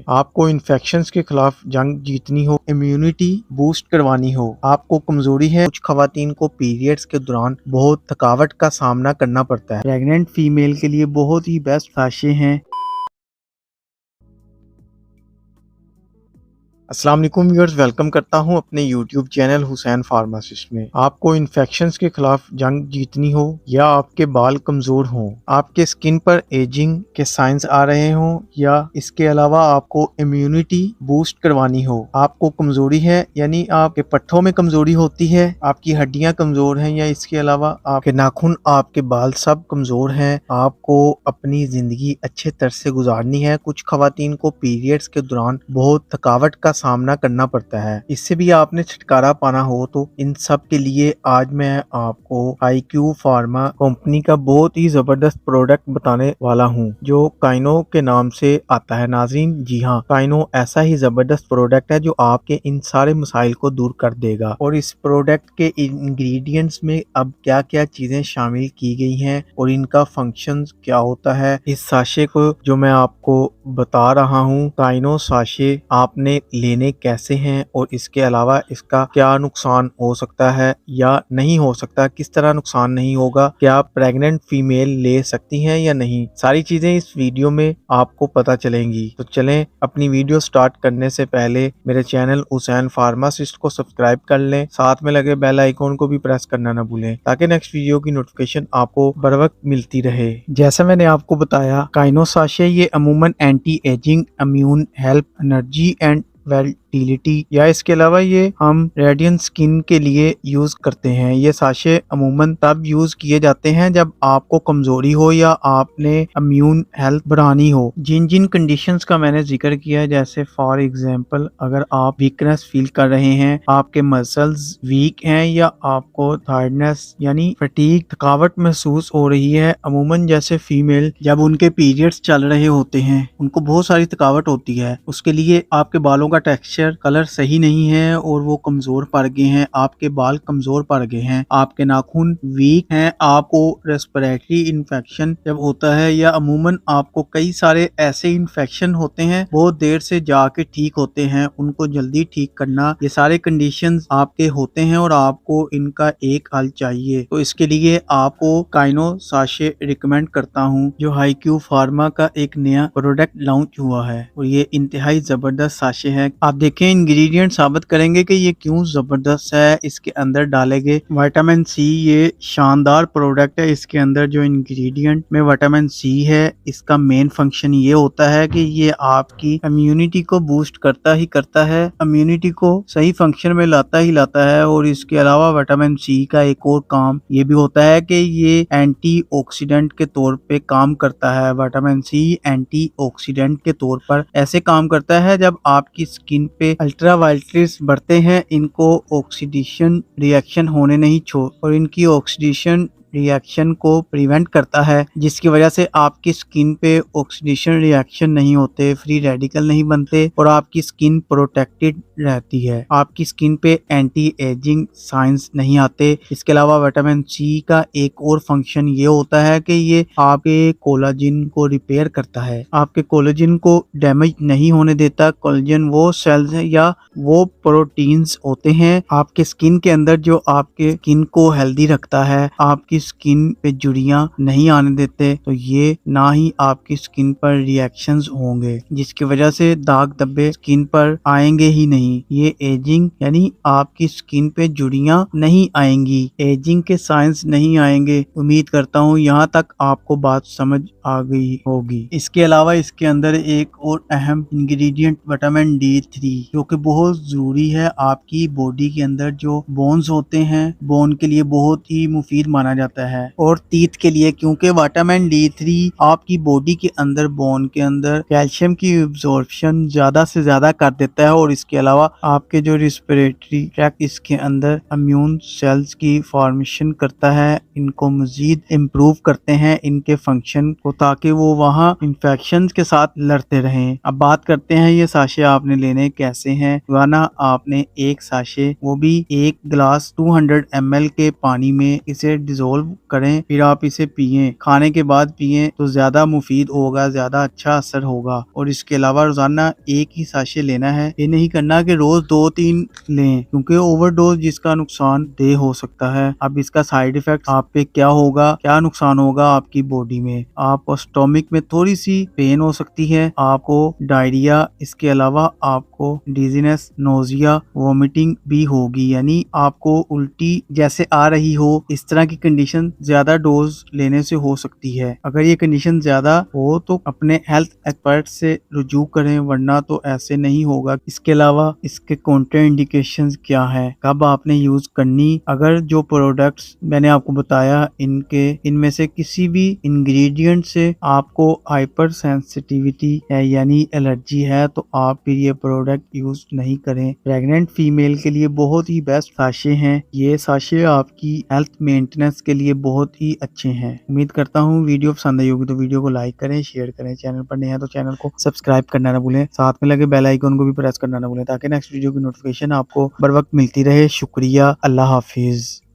आपको इन्फेक्शंस के खिलाफ जंग जीतनी हो, इम्यूनिटी बूस्ट करवानी हो, आपको कमजोरी है, कुछ खवातीन को पीरियड्स के दौरान बहुत थकावट का सामना करना पड़ता है। प्रेग्नेंट फीमेल के लिए बहुत ही बेस्ट साशे हैं। अस्सलाम वालेकुम व्यूअर्स, वेलकम करता हूं अपने YouTube चैनल हुसैन फार्मासिस्ट में। आपको इन्फेक्शंस के खिलाफ जंग जीतनी हो या आपके बाल कमजोर हों, आपके स्किन पर एजिंग के साइंस आ रहे हों या इसके अलावा आपको इम्यूनिटी बूस्ट करवानी हो, आपको कमजोरी है यानी आपके पट्ठों में कमजोरी होती है, आपकी हड्डियां कमजोर हैं या इसके अलावा आपके नाखून, आपके बाल सब कमजोर हैं, आपको अपनी जिंदगी अच्छे तरह से गुजारनी है। कुछ खवातीन को पीरियड्स के दौरान बहुत थकावट का सामना करना पड़ता है, इससे भी आपने छुटकारा पाना हो तो इन सब के लिए आज मैं आपको IQ फार्मा कंपनी का बहुत ही जबरदस्त प्रोडक्ट बताने वाला हूं जो काइनो के नाम से आता है। नाज़रीन, जी हाँ, काइनो ऐसा ही जबरदस्त प्रोडक्ट है जो आपके इन सारे मसाइल को दूर कर देगा। और इस प्रोडक्ट के इंग्रेडिएंट्स में अब क्या क्या चीजें शामिल की गई हैं और इनका फंक्शन क्या होता है, इस साशे को जो मैं आपको बता रहा हूँ, काइनो साशे आपने लेने कैसे हैं और इसके अलावा इसका क्या नुकसान हो सकता है या नहीं हो सकता, किस तरह नुकसान नहीं होगा, क्या प्रेग्नेंट फीमेल ले सकती हैं या नहीं, सारी चीजें इस वीडियो में आपको पता चलेंगी। तो चलें, अपनी वीडियो स्टार्ट करने से पहले मेरे चैनल हुसैन फार्मासिस्ट को सब्सक्राइब कर लें, साथ में लगे बेल आइकॉन को भी प्रेस करना न भूलें ताकि नेक्स्ट वीडियो की नोटिफिकेशन आपको बर वक्त मिलती रहे। जैसा मैंने आपको बताया, काइनो साशे ये अमूमन anti ageing, immune help, energy and vitality या इसके अलावा ये हम रेडियंट स्किन के लिए यूज करते हैं। ये साशे अमूमन तब यूज किए जाते हैं जब आपको कमजोरी हो या आपने इम्यून हेल्थ बढ़ानी हो। जिन जिन कंडीशंस का मैंने जिक्र किया है, जैसे फॉर एग्जांपल अगर आप वीकनेस फील कर रहे हैं, आपके मसल्स वीक हैं या आपको टायर्डनेस यानी फटीग थकावट महसूस हो रही है। अमूमन जैसे फीमेल जब उनके पीरियड्स चल रहे होते हैं उनको बहुत सारी थकावट होती है, उसके लिए आपके बालों का टेक्सचर कलर सही नहीं है और वो कमजोर पड़ गए हैं, आपके बाल कमजोर पड़ गए हैं, आपके नाखून वीक हैं, आपको रेस्पिरेटरी इन्फेक्शन जब होता है या अमूमन आपको कई सारे ऐसे इन्फेक्शन होते हैं बहुत देर से जाके ठीक होते हैं, उनको जल्दी ठीक करना, ये सारे कंडीशंस आपके होते हैं और आपको इनका एक हल चाहिए। तो इसके लिए आपको काइनो साशे रिकमेंड करता हूँ जो IQ फार्मा का एक नया प्रोडक्ट लॉन्च हुआ है और ये इंतहाई जबरदस्त साशे है। आप देखें, इंग्रेडिएंट साबित करेंगे कि ये क्यों जबरदस्त है। इसके अंदर डाले गए विटामिन C, ये शानदार प्रोडक्ट है। इसके अंदर जो इंग्रेडिएंट में विटामिन C है, इसका मेन फंक्शन ये होता है कि ये आपकी इम्यूनिटी को बूस्ट करता ही करता है, इम्यूनिटी को सही फंक्शन में लाता ही लाता है। और इसके अलावा विटामिन C का एक और काम ये भी होता है कि ये एंटीऑक्सीडेंट के तौर पे काम करता है। विटामिन C एंटीऑक्सीडेंट के तौर पर ऐसे काम करता है जब आपकी स्किन पे अल्ट्रावायलेट रेज़ बढ़ते हैं, इनको ऑक्सीडेशन रिएक्शन होने नहीं छोड़ और इनकी ऑक्सीडेशन रिएक्शन को प्रिवेंट करता है, जिसकी वजह से आपकी स्किन पे ऑक्सीडेशन रिएक्शन नहीं होते, फ्री रेडिकल नहीं बनते और आपकी स्किन प्रोटेक्टेड रहती है, आपकी स्किन पे एंटी एजिंग साइंस नहीं आते। इसके अलावा विटामिन C का एक और फंक्शन ये होता है कि ये आपके कोलाजिन को रिपेयर करता है, आपके कोलाजिन को डैमेज नहीं होने देता। कोलाजिन वो सेल्स है या वो प्रोटीन्स होते हैं आपके स्किन के अंदर जो आपके स्किन को हेल्दी रखता है, आपकी स्किन पे झुर्रियां नहीं आने देते, तो ये ना ही आपकी स्किन पर रिएक्शंस होंगे जिसकी वजह से दाग धब्बे स्किन पर आएंगे ही नहीं। ये एजिंग यानी आपकी स्किन पे झुर्रियां नहीं आएंगी, एजिंग के साइंस नहीं आएंगे। उम्मीद करता हूँ यहाँ तक आपको बात समझ आ गई होगी। इसके अलावा इसके अंदर एक और अहम इंग्रेडिएंट विटामिन D3 जो कि बहुत जरूरी है आपकी बॉडी के अंदर, जो बोन्स होते हैं बोन के लिए बहुत ही मुफीद माना जाता है और टीथ के लिए, क्योंकि विटामिन D3 आपकी बॉडी के अंदर बोन के अंदर कैल्शियम की एब्जॉर्प्शन ज्यादा से ज्यादा कर देता है और इसके अलावा आपके जो रिस्पिरेटरी ट्रैक्ट इसके अंदर इम्यून सेल्स की फॉर्मेशन करता है, इनको मजीद इम्प्रूव करते हैं इनके फंक्शन को, ताकि वो वहाँ इन्फेक्शन के साथ लड़ते रहें। अब बात करते हैं ये साशे आपने लेने कैसे हैं। वाना आपने एक साशे वो भी एक गिलास 200 ml के पानी में इसे डिजोल्व करें फिर आप इसे पिएं। खाने के बाद पिएं तो ज़्यादा मुफीद होगा, ज़्यादा अच्छा असर होगा। और इसके अलावा रोज़ाना एक ही साशे लेना है, ये नहीं करना कि रोज़ 2-3 लें, क्योंकि ओवरडोज जिसका नुकसानदेह हो सकता है। अब इसका साइड इफेक्ट आप पे क्या होगा, क्या नुकसान होगा आपकी बॉडी में। आपको स्टोमिक में थोड़ी सी पेन हो सकती है, आपको डायरिया, इसके अलावा आपको डिजीनेस, नोजिया, वोमिटिंग भी होगी, यानी आपको उल्टी जैसे आ रही हो, इस तरह की कंडीशन ज्यादा डोज लेने से हो सकती है। अगर ये कंडीशन ज्यादा हो तो अपने हेल्थ एक्सपर्ट से रुजू करें, वरना तो ऐसे नहीं होगा। इसके अलावा इसके काउंटर इंडिकेशंस क्या है, कब आपने यूज करनी। अगर जो प्रोडक्ट्स मैंने आपको बताया इनमें से किसी भी इंग्रेडिएंट से आपको हाइपर सेंसिटिविटी है यानी एलर्जी है, तो आप फिर ये प्रोडक्ट यूज नहीं करें। प्रेग्नेंट फीमेल के लिए बहुत ही बेस्ट साशे हैं, ये साशे आपकी हेल्थ मेंटेनेंस के लिए बहुत ही अच्छे हैं। उम्मीद करता हूँ वीडियो पसंद आई होगी, तो वीडियो को लाइक करें, शेयर करें। चैनल पर नए हैं तो चैनल को सब्सक्राइब करना ना भूलें, साथ में लगे बेल आइकन को भी प्रेस करना ना भूलें, ताकि नेक्स्ट वीडियो की नोटिफिकेशन आपको बर वक्त मिलती रहे। शुक्रिया, अल्लाह हाफिज।